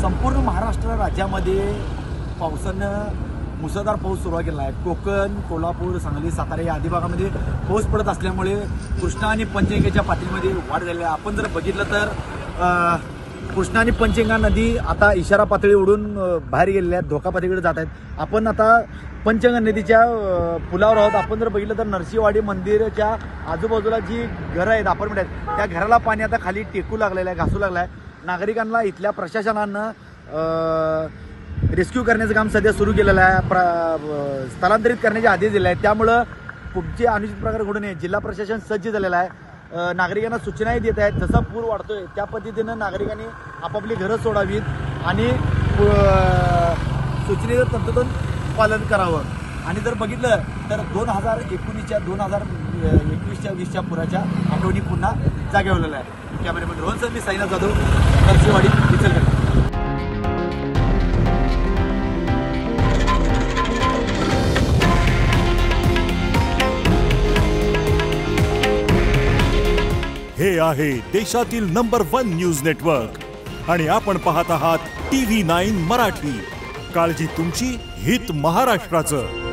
संपूर्ण महाराष्ट्र राज्यामध्ये पावसानं मुसळधार पाऊस सुरू केला आहे। कोकण, कोल्हापूर, सांगली, सातारा या आदी भागामध्ये पाऊस पडत असल्यामुळे कृष्णा आणि पंचगंगेच्या पातळीमध्ये वाढ झाली आहे। आपण जर बघितलं तर कृष्णा आणि पंचगंगा नदी आता इशारा पातळी ओढून बाहेर गेलेल्या आहेत, धोका पातळीकडे जात आहेत। आपण आता पंचगंगा नदीच्या पुलावर आहोत। आपण जर बघितलं तर नरसिंहवाडी मंदिराच्या आजूबाजूला जी घरं आहेत, अपार्टमेंट आहेत, त्या घराला पाणी आता खाली टेकू लागलेलं आहे, घासू लागलं आहे। नागरिकांना इथल्या प्रशासनानं रेस्क्यू करण्याचं काम सध्या सुरू केलेलं आहे, स्थलांतरित करण्याचे आदेश दिले आहेत। त्यामुळं पुढचे अनुचित प्रकार घडू नये जिल्हा प्रशासन सज्ज झालेलं आहे। नागरिकांना सूचनाही देत आहेत, जसा पूर वाढतोय त्या पद्धतीनं नागरिकांनी आपापली घरं सोडावीत आणि सूचनेचं तंतोतंत पालन करावं। आणि जर बघितलं तर 2019च्या 2021च्या पुराच्या आठवणी पुन्हा जागे होलेल्या आहे। कॅमेरामॅन रोहन सर, मी साईनाथ जाधव, नरसिंहवाडी, इचलकरंजी। हे आहे देशातील नंबर 1 न्यूज नेटवर्क आणि आपण पाहत आहात TV9 मराठी। काळजी तुमची, हित महाराष्ट्राचं।